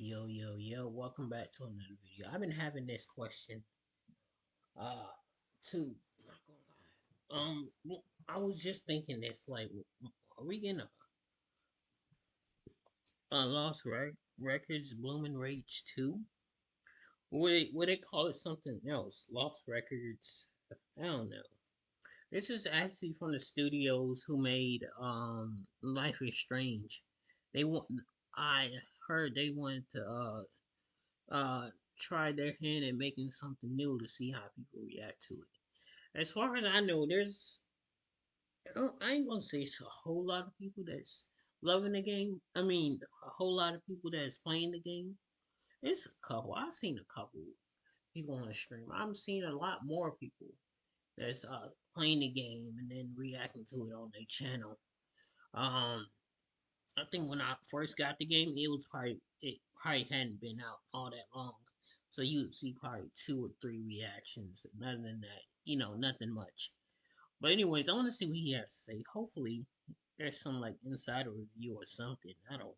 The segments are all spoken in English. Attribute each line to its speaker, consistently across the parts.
Speaker 1: Yo, welcome back to another video. I've been having this question, uh, too. Not gonna lie. I was just thinking this, like, are we getting a Lost Records Blooming Rage 2? Would they call it something else? Lost Records? I don't know. This is actually from the studios who made, Life is Strange. They want, I heard they wanted to, uh try their hand at making something new to see how people react to it. As far as I know, I ain't gonna say it's a whole lot of people that's loving the game. I mean, a whole lot of people that's playing the game. It's a couple. I've seen a couple people on the stream. I'm seeing a lot more people that's playing the game and then reacting to it on their channel. Um, I think when I first got the game, it probably hadn't been out all that long, so you would see probably two or three reactions. Other than that, nothing much. But anyways, I want to see what he has to say. Hopefully, there's some like insider review or something. I don't know.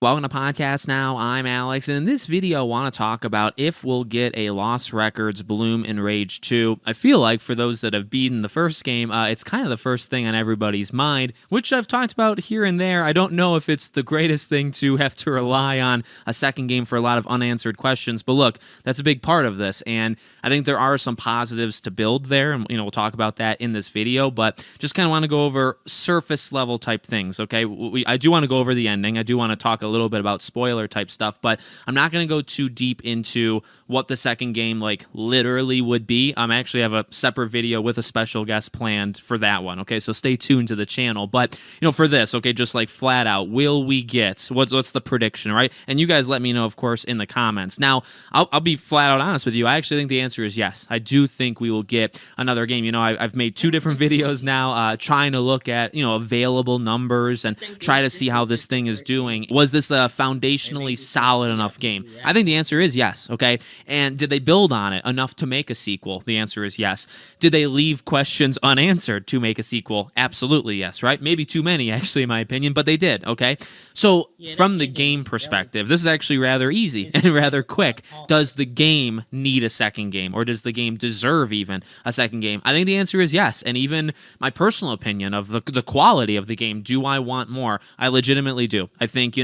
Speaker 2: Welcome to Podcast Now. I'm Alex, and in this video, I want to talk about if we'll get a Lost Records Bloom in Rage 2. I feel like for those that have beaten the first game, it's kind of the first thing on everybody's mind, which I've talked about here and there. I don't know if it's the greatest thing to have to rely on a second game for a lot of unanswered questions, but look, that's a big part of this, and I think there are some positives to build there, and we'll talk about that in this video, but just kind of want to go over surface level type things, okay? I do want to go over the ending. I do want to talk a little bit about spoiler type stuff, but I'm not going to go too deep into what the second game like literally would be. I actually have a separate video with a special guest planned for that one, okay? So stay tuned to the channel. But, for this, okay, just like flat out, will we get, what's the prediction, right? And you guys let me know, of course, in the comments. Now, I'll be flat out honest with you. I actually think the answer is yes. I do think we will get another game. I've made two different videos now trying to look at, available numbers and try to see how this thing is doing. Was this a foundationally solid enough game? I think the answer is yes, okay? And did they build on it enough to make a sequel? The answer is yes. Did they leave questions unanswered to make a sequel? Absolutely yes, right? Maybe too many, actually, in my opinion, but they did, okay? So from the game perspective, this is actually rather easy and rather quick. Does the game need a second game, or does the game deserve even a second game? I think the answer is yes, and even my personal opinion of the quality of the game, do I want more? I legitimately do. I think,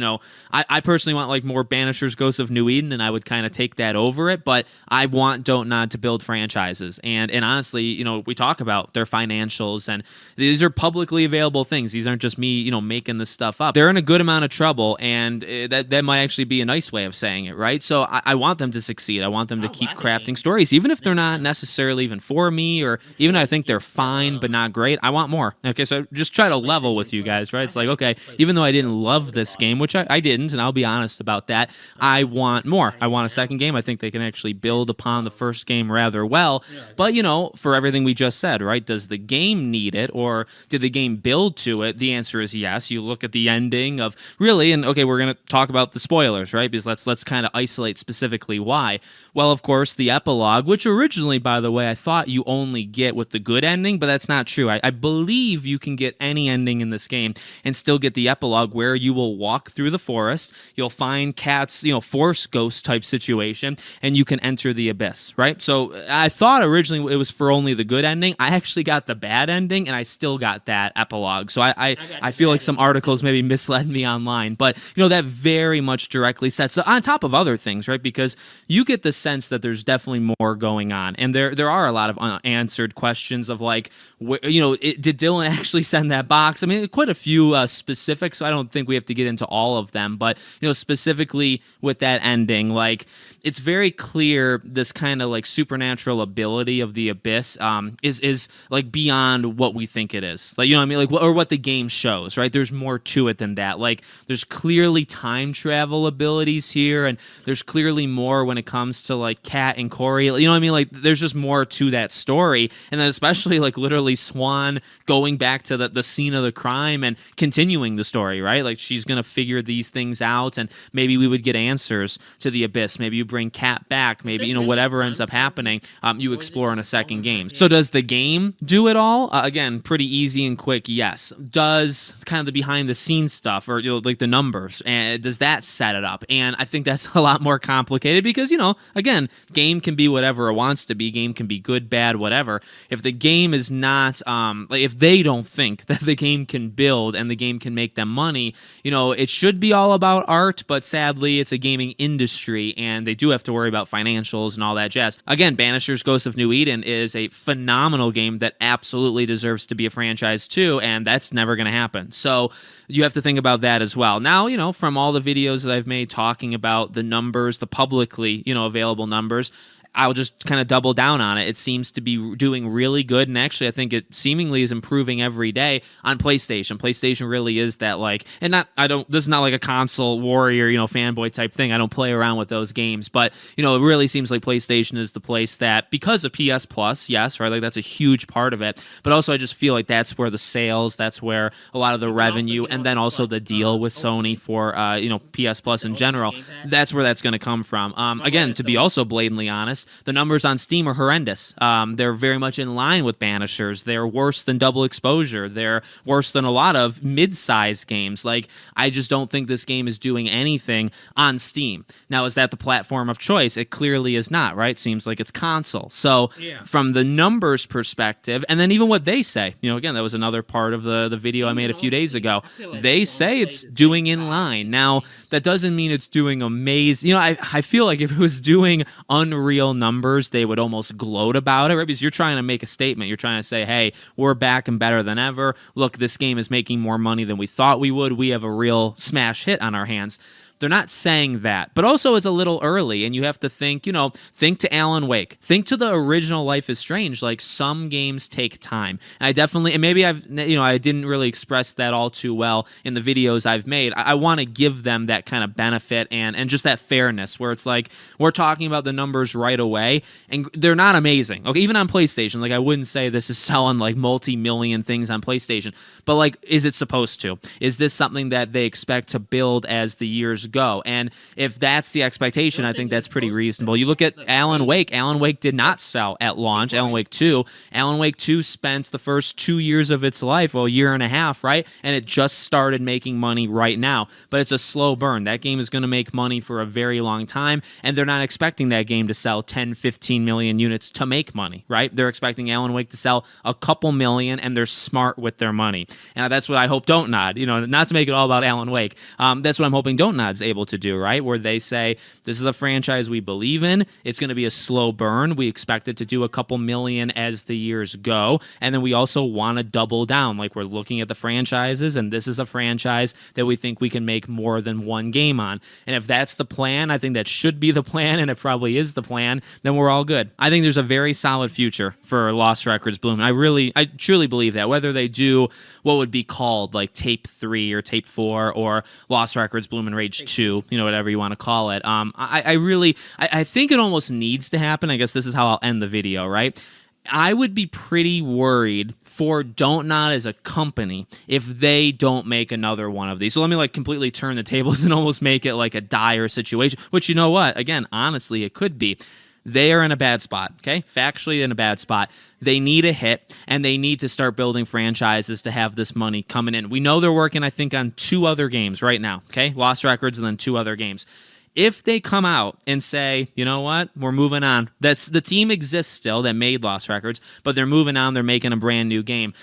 Speaker 2: I personally want like more Banishers Ghosts of New Eden, and I would kind of take that over it, but I want Don't Nod to build franchises, and honestly, we talk about their financials, and these are publicly available things. These aren't just me, making this stuff up. They're in a good amount of trouble, and that might actually be a nice way of saying it, right? So I want them to succeed. I want them to keep crafting stories, even if they're not necessarily even for me, or even I think they're fine but not great. I want more. Okay, so just try to level with you guys, right? It's like, okay, even though I didn't love this game, which I didn't, and I'll be honest about that, I want more. I want a second game. I think they can actually build upon the first game rather well. But, for everything we just said, right? Does the game need it, or did the game build to it? The answer is yes. You look at the ending of really, and okay, we're going to talk about the spoilers, right? Because let's kind of isolate specifically why. Well, of course, the epilogue, which originally, by the way, I thought you only get with the good ending, but that's not true. I believe you can get any ending in this game and still get the epilogue, where you will walk through the forest, you'll find Cat's, force ghost type situation, and you can enter the abyss, right? So I thought originally it was for only the good ending. I actually got the bad ending, and I still got that epilogue. So I feel like some articles maybe misled me online, but that very much directly sets on top of other things, right? Because you get the sense that there's definitely more going on, and there are a lot of unanswered questions of like, did Dylan actually send that box? I mean, quite a few specifics, so I don't think we have to get into all of them, but specifically with that ending, like, it's very clear this kind of like supernatural ability of the abyss is like beyond what we think it is, like, like, or what the game shows, right? There's more to it than that. Like, there's clearly time travel abilities here, and there's clearly more when it comes to like Cat and Corey, like, there's just more to that story. And then especially like literally Swan going back to the scene of the crime and continuing the story, right? Like, she's gonna figure these things out, and maybe we would get answers to the Abyss. Maybe you bring Cat back.
Speaker 1: Was
Speaker 2: Maybe,
Speaker 1: it really
Speaker 2: whatever ends up
Speaker 1: content,
Speaker 2: happening, you
Speaker 1: or is it
Speaker 2: explore in
Speaker 1: just
Speaker 2: a second
Speaker 1: throwing her
Speaker 2: game. So
Speaker 1: head?
Speaker 2: does the game do it all? Again, pretty easy and quick, yes. Does kind of the behind the scenes stuff, or like the numbers, and does that set it up? And I think that's a lot more complicated because, again, game can be whatever it wants to be. Game can be good, bad, whatever. If the game is not, if they don't think that the game can build and the game can make them money, it should be all about art, but sadly, it's a gaming industry, and they do have to worry about financials and all that jazz. Again, Banishers Ghost of New Eden is a phenomenal game that absolutely deserves to be a franchise too, and that's never going to happen. So you have to think about that as well. Now, from all the videos that I've made talking about the numbers, the publicly, available numbers, I'll just kind of double down on it. It seems to be doing really good, and actually I think it seemingly is improving every day on PlayStation. PlayStation really is that, and this is not like a console warrior, fanboy type thing. I don't play around with those games, but it really seems like PlayStation is the place that, because of PS Plus, yes, right, like that's a huge part of it, but also I just feel like that's where the sales, that's where a lot of the
Speaker 1: You can also
Speaker 2: revenue,
Speaker 1: get
Speaker 2: and
Speaker 1: on
Speaker 2: then
Speaker 1: this
Speaker 2: also
Speaker 1: like
Speaker 2: the deal with Sony
Speaker 1: Ultimate,
Speaker 2: for PS Plus
Speaker 1: the
Speaker 2: in
Speaker 1: Ultimate
Speaker 2: general.
Speaker 1: Game Pass.
Speaker 2: That's where that's going to come from.
Speaker 1: No, go
Speaker 2: Again,
Speaker 1: ahead.
Speaker 2: to be
Speaker 1: So
Speaker 2: also blatantly honest, the numbers on Steam are horrendous. They're very much in line with Banishers. They're worse than Double Exposure. They're worse than a lot of mid-sized games. Like, I just don't think this game is doing anything on Steam. Now, is that the platform of choice? It clearly is not, right? Seems like it's console. So,
Speaker 1: yeah,
Speaker 2: from the numbers perspective, and then even what they say, again, that was another part of the video I made
Speaker 1: even
Speaker 2: a few
Speaker 1: on
Speaker 2: days
Speaker 1: Steam,
Speaker 2: ago.
Speaker 1: I feel like
Speaker 2: They
Speaker 1: people only
Speaker 2: say
Speaker 1: play
Speaker 2: it's
Speaker 1: the same
Speaker 2: doing in
Speaker 1: 5
Speaker 2: line.
Speaker 1: 6
Speaker 2: Now,
Speaker 1: games.
Speaker 2: that doesn't mean it's doing amazing. I feel like if it was doing unreal numbers, they would almost gloat about it, right? Because you're trying to make a statement. You're trying to say, hey, we're back and better than ever. Look, this game is making more money than we thought we would. We have a real smash hit on our hands. They're not saying that, but also it's a little early, and you have to think, think to Alan Wake, think to the original Life is Strange. Like, some games take time, and I definitely, and maybe I didn't really express that all too well in the videos I've made. I want to give them that kind of benefit and just that fairness, where it's like we're talking about the numbers right away, and they're not amazing. Okay, even on PlayStation, like I wouldn't say this is selling like multi-million things on PlayStation, but like, is it supposed to? Is this something that they expect to build as the years go? And if that's the expectation,
Speaker 1: Don't
Speaker 2: I
Speaker 1: think
Speaker 2: think
Speaker 1: they're
Speaker 2: that's pretty
Speaker 1: supposed to
Speaker 2: reasonable.
Speaker 1: sell.
Speaker 2: You look at
Speaker 1: Look,
Speaker 2: Alan
Speaker 1: crazy.
Speaker 2: Wake. Alan Wake did not sell at launch. Alan
Speaker 1: Right.
Speaker 2: Wake 2. Alan Wake 2 spent the first 2 years of its life, well, a year and a half, right? And it just started making money right now. But it's a slow burn. That game is going to make money for a very long time, and they're not expecting that game to sell 10, 15 million units to make money, right? They're expecting Alan Wake to sell a couple million, and they're smart with their money. And that's what I hope Don't Nod, not to make it all about Alan Wake. That's what I'm hoping Don't Nod's able to do, right? Where they say, this is a franchise we believe in. It's going to be a slow burn. We expect it to do a couple million as the years go. And then we also want to double down. Like, we're looking at the franchises, and this is a franchise that we think we can make more than one game on. And if that's the plan, I think that should be the plan, and it probably is the plan, then we're all good. I think there's a very solid future for Lost Records Bloom. I truly believe that. Whether they do what would be called like Tape 3 or Tape 4 or Lost Records Bloom and Rage 2, whatever you want to call it. I think it almost needs to happen. I guess this is how I'll end the video, right? I would be pretty worried for Don't Nod as a company if they don't make another one of these. So let me completely turn the tables and almost make it like a dire situation, which, you know what? Again, honestly, it could be. They are in a bad spot, okay? Factually in a bad spot. They need a hit, and they need to start building franchises to have this money coming in. We know they're working, I think, on 2 other games right now, okay? Lost Records and then 2 other games. If they come out and say, you know what, we're moving on. The team exists still that made Lost Records, but they're moving on. They're making a brand new game.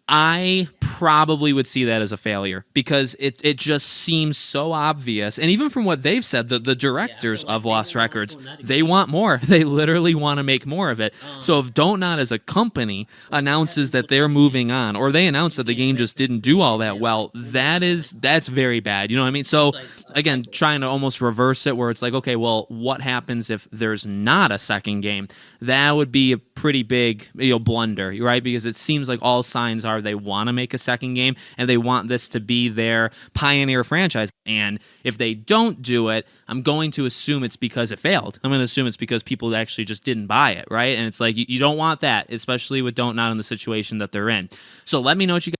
Speaker 2: I probably would see that as a failure because it just seems so obvious. And even from what they've said, the
Speaker 1: Yeah, I
Speaker 2: directors
Speaker 1: feel like
Speaker 2: of
Speaker 1: they
Speaker 2: Lost
Speaker 1: moving on
Speaker 2: Records,
Speaker 1: to another
Speaker 2: they
Speaker 1: game.
Speaker 2: want more. They literally want to make more of it. So
Speaker 1: Um,
Speaker 2: if Don't Nod as a company
Speaker 1: what
Speaker 2: announces
Speaker 1: happens
Speaker 2: that
Speaker 1: with
Speaker 2: they're
Speaker 1: the
Speaker 2: moving on, or they announce
Speaker 1: two
Speaker 2: that the
Speaker 1: game
Speaker 2: game just
Speaker 1: directors
Speaker 2: didn't
Speaker 1: that
Speaker 2: do all
Speaker 1: say
Speaker 2: that
Speaker 1: they're
Speaker 2: well,
Speaker 1: moving on?
Speaker 2: that's very bad. You know what I mean? So
Speaker 1: It's like a
Speaker 2: again,
Speaker 1: cycle.
Speaker 2: trying to almost reverse it where it's like, okay, well, what happens if there's not a second game? That would be a pretty big blunder, right? Because it seems like all signs are they want to make a second game and they want this to be their pioneer franchise. And if they don't do it, I'm going to assume it's because it failed. I'm going to assume it's because people actually just didn't buy it, right? And it's like, you don't want that, especially with Don't Not in the situation that they're in. So let me know what you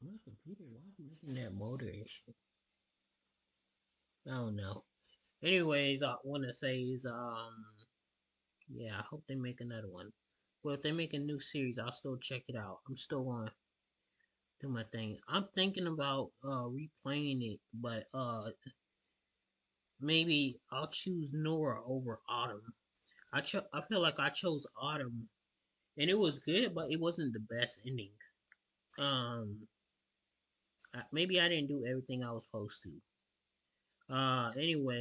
Speaker 1: My computer, why is it making that motor issue? I don't know. Anyways, I want to say is yeah, I hope they make another one. Well, if they make a new series, I'll still check it out. I'm still gonna do my thing. I'm thinking about replaying it, but maybe I'll choose Nora over Autumn. I feel like I chose Autumn, and it was good, but it wasn't the best ending. Um, maybe I didn't do everything I was supposed to. Anyway.